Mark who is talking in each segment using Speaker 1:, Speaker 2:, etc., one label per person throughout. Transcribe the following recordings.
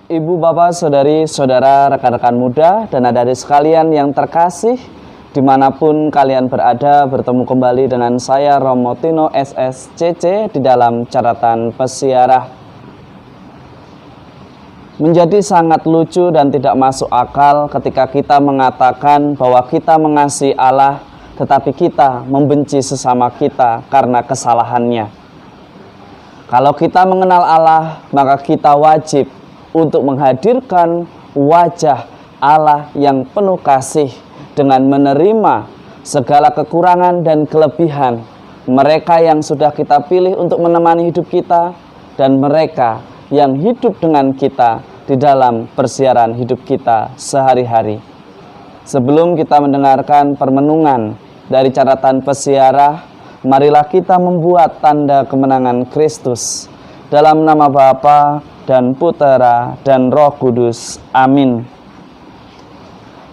Speaker 1: Ibu, Bapak, Saudari, Saudara, rekan-rekan muda, dan adik-adik sekalian yang terkasih, dimanapun kalian berada, bertemu kembali dengan saya Romo Tino SSCC di dalam catatan pesiarah. Menjadi sangat lucu dan tidak masuk akal ketika kita mengatakan bahwa kita mengasihi Allah, tetapi kita membenci sesama kita karena kesalahannya. Kalau kita mengenal Allah, maka kita wajib untuk menghadirkan wajah Allah yang penuh kasih dengan menerima segala kekurangan dan kelebihan mereka yang sudah kita pilih untuk menemani hidup kita dan mereka yang hidup dengan kita di dalam persiaran hidup kita sehari-hari. Sebelum kita mendengarkan permenungan dari catatan pesiarah, marilah kita membuat tanda kemenangan Kristus. Dalam nama Bapa dan Putera dan Roh Kudus. Amin.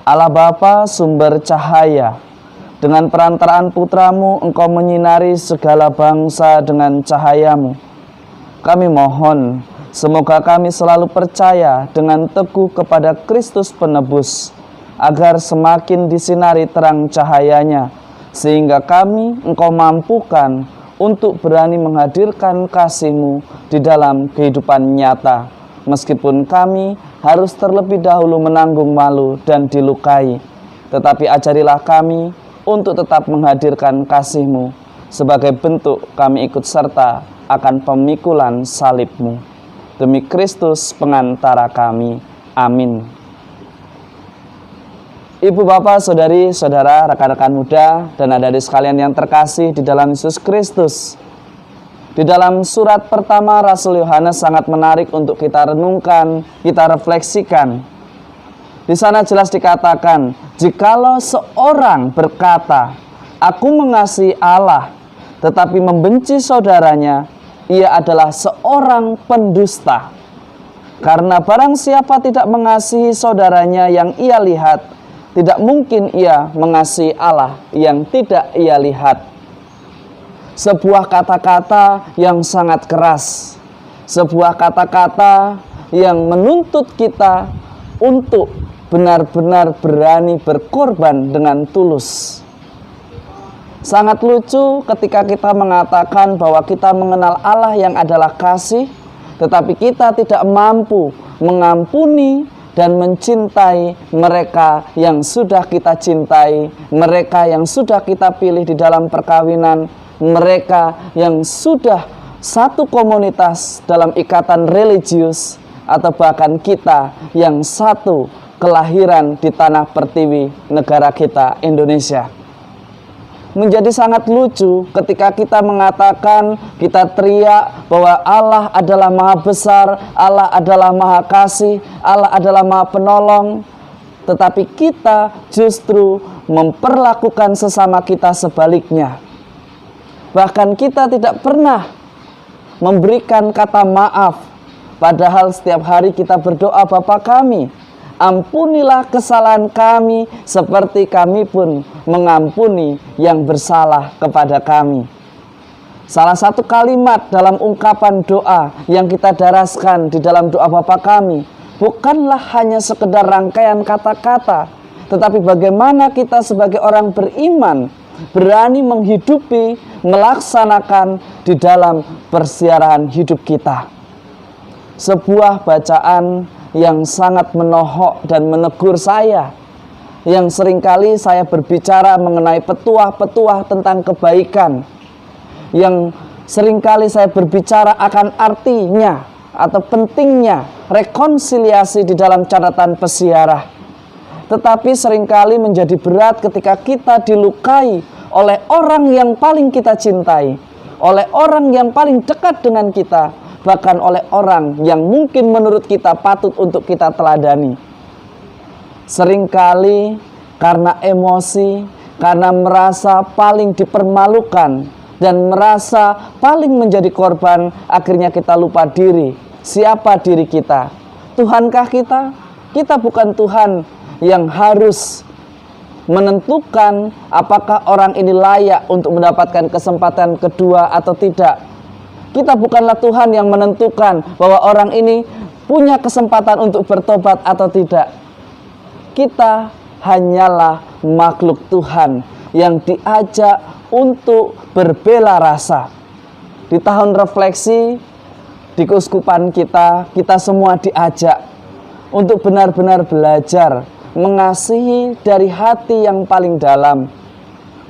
Speaker 1: Allah Bapa, sumber cahaya, dengan perantaraan putramu Engkau menyinari segala bangsa dengan cahayamu. Kami mohon, semoga kami selalu percaya dengan teguh kepada Kristus penebus, agar semakin disinari terang cahayanya, sehingga kami Engkau mampukan untuk berani menghadirkan kasih-Mu di dalam kehidupan nyata, meskipun kami harus terlebih dahulu menanggung malu dan dilukai. Tetapi ajarilah kami untuk tetap menghadirkan kasih-Mu sebagai bentuk kami ikut serta akan pemikulan salib-Mu. Demi Kristus pengantara kami. Amin. Ibu, Bapak, Saudari, Saudara, rekan-rekan muda, dan adik-adik sekalian yang terkasih di dalam Yesus Kristus. Di dalam surat pertama Rasul Yohanes sangat menarik untuk kita renungkan, kita refleksikan. Di sana jelas dikatakan, jikalau seorang berkata, "Aku mengasihi Allah," tetapi membenci saudaranya, ia adalah seorang pendusta. Karena barang siapa tidak mengasihi saudaranya yang ia lihat, tidak mungkin ia mengasihi Allah yang tidak ia lihat. Sebuah kata-kata yang sangat keras, sebuah kata-kata yang menuntut kita untuk benar-benar berani berkorban dengan tulus. Sangat lucu ketika kita mengatakan bahwa kita mengenal Allah yang adalah kasih, tetapi kita tidak mampu mengampuni dan mencintai mereka yang sudah kita cintai, mereka yang sudah kita pilih di dalam perkawinan, mereka yang sudah satu komunitas dalam ikatan religius, atau bahkan kita yang satu kelahiran di tanah pertiwi negara kita Indonesia. Menjadi sangat lucu ketika kita mengatakan, kita teriak bahwa Allah adalah maha besar, Allah adalah maha kasih, Allah adalah maha penolong. Tetapi kita justru memperlakukan sesama kita sebaliknya. Bahkan kita tidak pernah memberikan kata maaf. Padahal setiap hari kita berdoa, Bapa kami, ampunilah kesalahan kami seperti kami pun mengampuni yang bersalah kepada kami. Salah satu kalimat dalam ungkapan doa yang kita daraskan di dalam doa Bapa kami bukanlah hanya sekedar rangkaian kata-kata, tetapi bagaimana kita sebagai orang beriman berani menghidupi, melaksanakan di dalam persiaran hidup kita. Sebuah bacaan yang sangat menohok dan menegur saya, yang seringkali saya berbicara mengenai petuah-petuah tentang kebaikan, yang seringkali saya berbicara akan artinya atau pentingnya rekonsiliasi di dalam catatan pesiarah. Tetapi seringkali menjadi berat ketika kita dilukai oleh orang yang paling kita cintai, oleh orang yang paling dekat dengan kita, bahkan oleh orang yang mungkin menurut kita patut untuk kita teladani. Seringkali karena emosi, karena merasa paling dipermalukan dan merasa paling menjadi korban, akhirnya kita lupa diri. Siapa diri kita? Tuhankah kita? Kita bukan Tuhan yang harus menentukan apakah orang ini layak untuk mendapatkan kesempatan kedua atau tidak. Kita bukanlah Tuhan yang menentukan bahwa orang ini punya kesempatan untuk bertobat atau tidak. Kita hanyalah makhluk Tuhan yang diajak untuk berbela rasa. Di tahun refleksi, di keuskupan kita semua diajak untuk benar-benar belajar mengasihi dari hati yang paling dalam.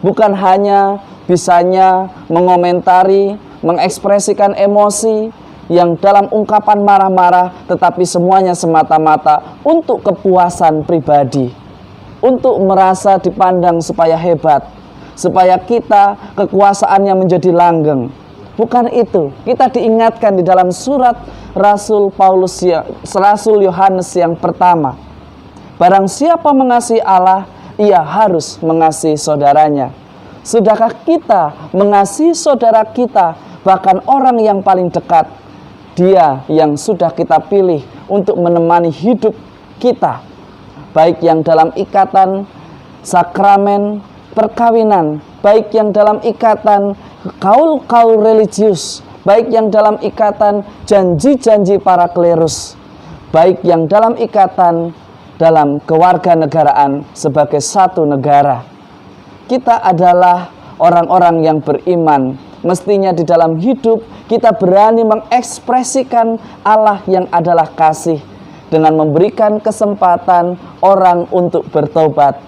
Speaker 1: Bukan hanya bisanya mengomentari, mengekspresikan emosi yang dalam ungkapan marah-marah, tetapi semuanya semata-mata untuk kepuasan pribadi, untuk merasa dipandang supaya hebat, supaya kita kekuasaannya menjadi langgeng. Bukan itu. Kita diingatkan di dalam surat Rasul Yohanes yang pertama, barang siapa mengasihi Allah, ia harus mengasihi saudaranya. Sudahkah kita mengasihi saudara kita, bahkan orang yang paling dekat, dia yang sudah kita pilih untuk menemani hidup kita, baik yang dalam ikatan sakramen perkawinan, baik yang dalam ikatan kaul-kaul religius, baik yang dalam ikatan janji-janji para klerus, baik yang dalam ikatan dalam kewarganegaraan sebagai satu negara. Kita adalah orang-orang yang beriman. Mestinya di dalam hidup kita berani mengekspresikan Allah yang adalah kasih dengan memberikan kesempatan orang untuk bertobat,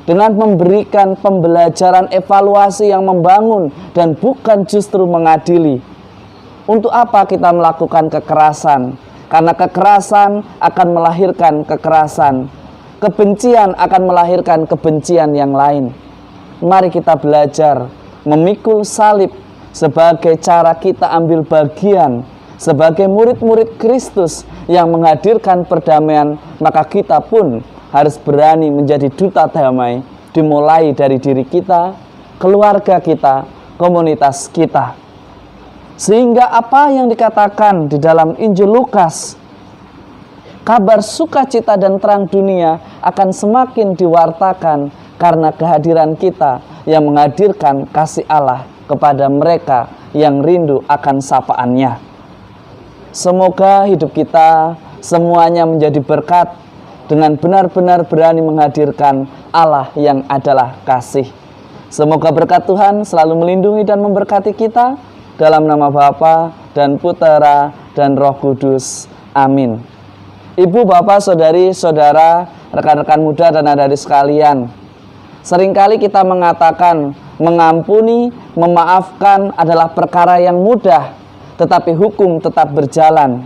Speaker 1: dengan memberikan pembelajaran evaluasi yang membangun dan bukan justru mengadili. Untuk apa kita melakukan kekerasan? Karena kekerasan akan melahirkan kekerasan. Kebencian akan melahirkan kebencian yang lain. Mari kita belajar memikul salib sebagai cara kita ambil bagian sebagai murid-murid Kristus yang menghadirkan perdamaian. Maka kita pun harus berani menjadi duta damai, dimulai dari diri kita, keluarga kita, komunitas kita. Sehingga apa yang dikatakan di dalam Injil Lukas, kabar sukacita dan terang dunia akan semakin diwartakan karena kehadiran kita yang menghadirkan kasih Allah kepada mereka yang rindu akan sapaan-Nya. Semoga hidup kita semuanya menjadi berkat dengan benar-benar berani menghadirkan Allah yang adalah kasih. Semoga berkat Tuhan selalu melindungi dan memberkati kita, dalam nama Bapa dan Putera dan Roh Kudus. Amin. Ibu, bapak, saudari, saudara, rekan-rekan muda dan adik-adik sekalian, seringkali kita mengatakan mengampuni, memaafkan adalah perkara yang mudah, tetapi hukum tetap berjalan.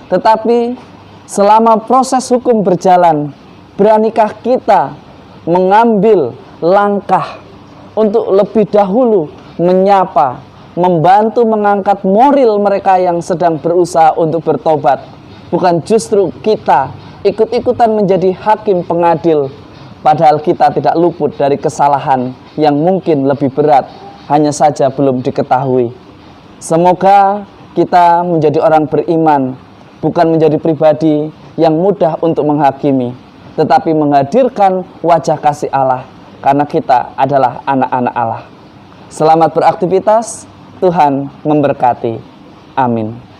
Speaker 1: Tetapi selama proses hukum berjalan, beranikah kita mengambil langkah untuk lebih dahulu menyapa, membantu mengangkat moral mereka yang sedang berusaha untuk bertobat? Bukan justru kita ikut-ikutan menjadi hakim pengadil, padahal kita tidak luput dari kesalahan yang mungkin lebih berat, hanya saja belum diketahui. Semoga kita menjadi orang beriman, bukan menjadi pribadi yang mudah untuk menghakimi, tetapi menghadirkan wajah kasih Allah, karena kita adalah anak-anak Allah. Selamat beraktivitas, Tuhan memberkati. Amin.